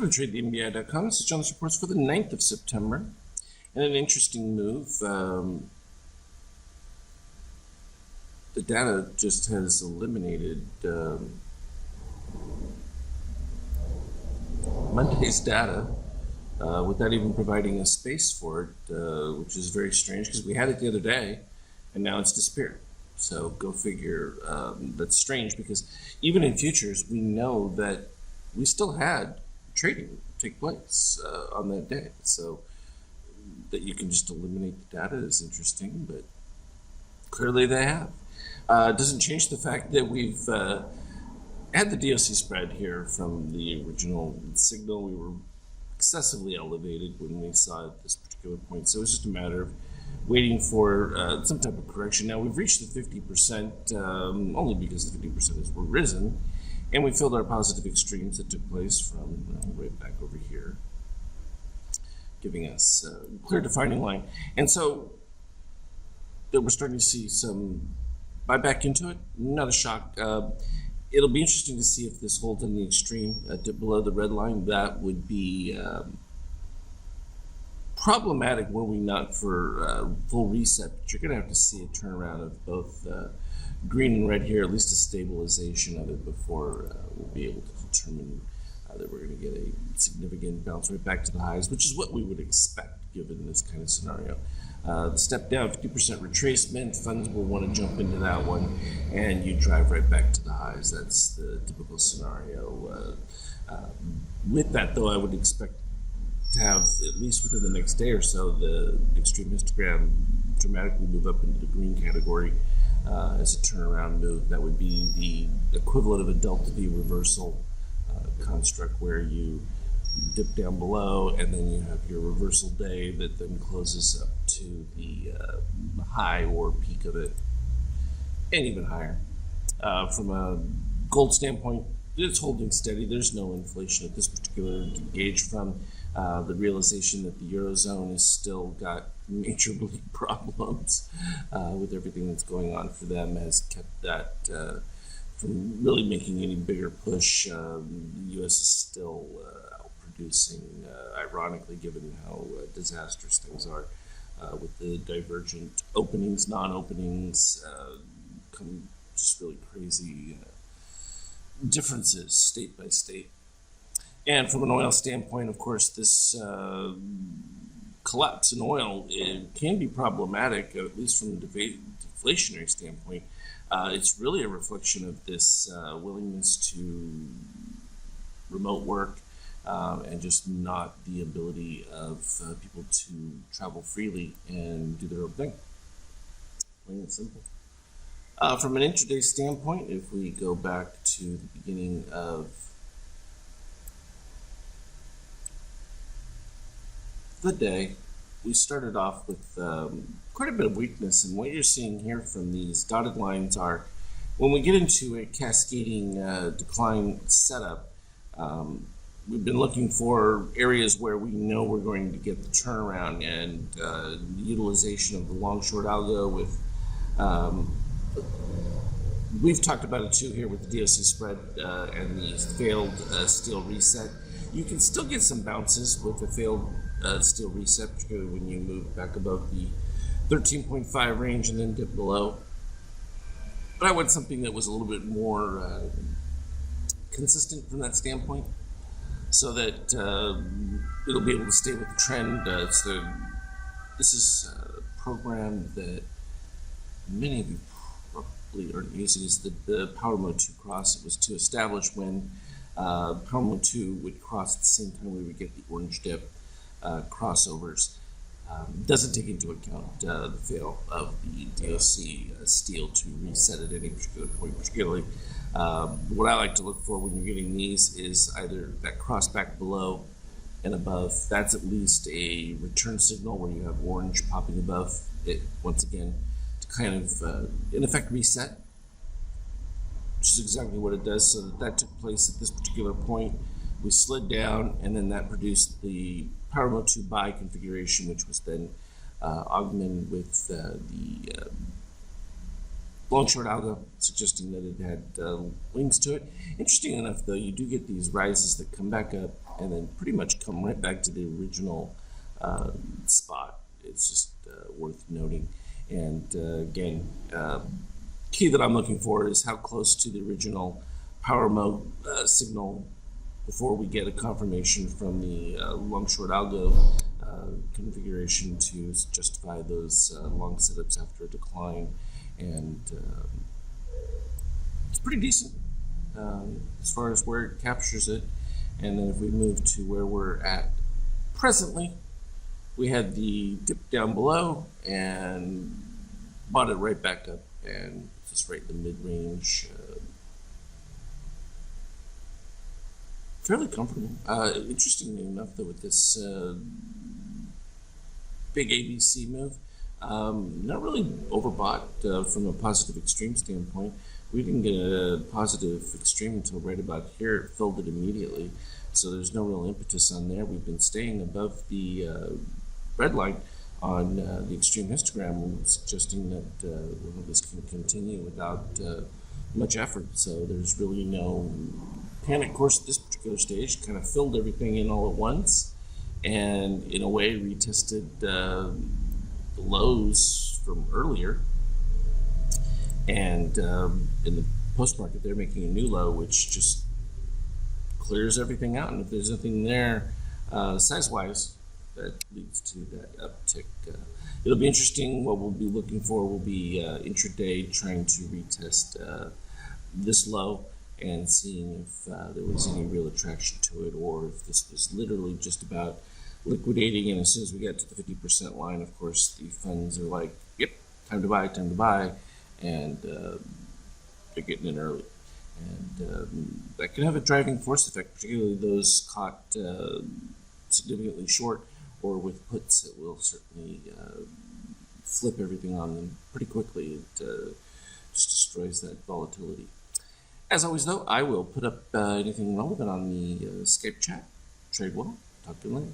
Welcome to TradeTheMBI.com. This is John's reports for the 9th of September. And an interesting move. The data just has eliminated Monday's data without even providing a space for it, which is very strange because we had it the other day and now it's disappeared. So go figure. That's strange because even in futures, we know that we still had trading take place on that day. So that you can just eliminate the data is interesting, but clearly they have. It doesn't change the fact that we've had the DOC spread here from the original signal. We were excessively elevated when we saw it at this particular point. So it's just a matter of waiting for some type of correction. Now we've reached the 50% only because the 50% has risen, and we filled our positive extremes that took place from right back over here, giving us a clear defining line. And so that we're starting to see some buyback into it. Not a shock. It'll be interesting to see if this holds in the extreme dip below the red line. That would be problematic were we not for full reset. But you're going to have to see a turnaround of both green and red here, at least a stabilization of it before we'll be able to determine that we're going to get a significant bounce right back to the highs, which is what we would expect given this kind of scenario. The step down, 50% retracement, funds will want to jump into that one, and you drive right back to the highs. That's the typical scenario. With that, though, I would expect to have, at least within the next day or so, the extreme histogram dramatically move up into the green category as a turnaround move. That would be the equivalent of a delta V reversal construct where you dip down below and then you have your reversal day that then closes up to the high or peak of it, and even higher. From a gold standpoint, it's holding steady. There's no inflation at this particular gauge from the realization that the Eurozone has still got major problems with everything that's going on for them has kept that from really making any bigger push. The U.S. is still outproducing, ironically, given how disastrous things are with the divergent openings, non-openings, just really crazy differences state by state. And from an oil standpoint, of course, this collapse in oil, it can be problematic, at least from a deflationary standpoint. It's really a reflection of this willingness to remote work and just not the ability of people to travel freely and do their own thing. Plain and simple. From an intraday standpoint, if we go back to the beginning of the day, we started off with quite a bit of weakness, and what you're seeing here from these dotted lines are when we get into a cascading decline setup, we've been looking for areas where we know we're going to get the turnaround and utilization of the long short algo with we've talked about it too here with the DOC spread and the failed steel reset. You can still get some bounces with the failed steel reset, particularly when you move back above the 13.5 range and then dip below. But I want something that was a little bit more consistent from that standpoint, so that it'll be able to stay with the trend. This is a program that many of you probably aren't using. Is the Power Mode 2 cross. It was to establish when Power Mode 2 would cross at the same time we would get the orange dip crossovers. Doesn't take into account the fail of the DOC steel to reset at any particular point. Particularly, what I like to look for when you're getting these is either that cross back below and above. That's at least a return signal where you have orange popping above it once again to kind of, in effect, reset, which is exactly what it does. So that took place at this particular point. We slid down, and then that produced the Power Mode 2 buy configuration, which was then augmented with the long short algo, suggesting that it had wings to it. Interesting enough, though, you do get these rises that come back up and then pretty much come right back to the original spot. It's just worth noting. And again, key that I'm looking for is how close to the original power mode signal before we get a confirmation from the long short algo configuration to justify those long setups after a decline. And it's pretty decent as far as where it captures it. And then if we move to where we're at presently, we had the dip down below and bought it right back up, and just right in the mid-range. Fairly comfortable. Interestingly enough, though, with this big ABC move, not really overbought from a positive extreme standpoint. We didn't get a positive extreme until right about here. It filled it immediately, so there's no real impetus on there. We've been staying above the red line on the extreme histogram, suggesting that this can continue without much effort. So there's really no panic course at this particular stage. Kind of filled everything in all at once, and in a way retested the lows from earlier. And in the post market, they're making a new low, which just clears everything out. And if there's nothing there size-wise, that leads to that uptick. It'll be interesting. What we'll be looking for will be intraday trying to retest this low and seeing if there was any real attraction to it, or if this was literally just about liquidating. And as soon as we get to the 50% line, of course, the funds are like, yep, time to buy, and they're getting in early. And that can have a driving force effect, particularly those caught significantly short or with puts. It will certainly flip everything on them pretty quickly. It just destroys that volatility. As always, though, I will put up anything relevant on the Skype chat. Trade well. Talk to you later.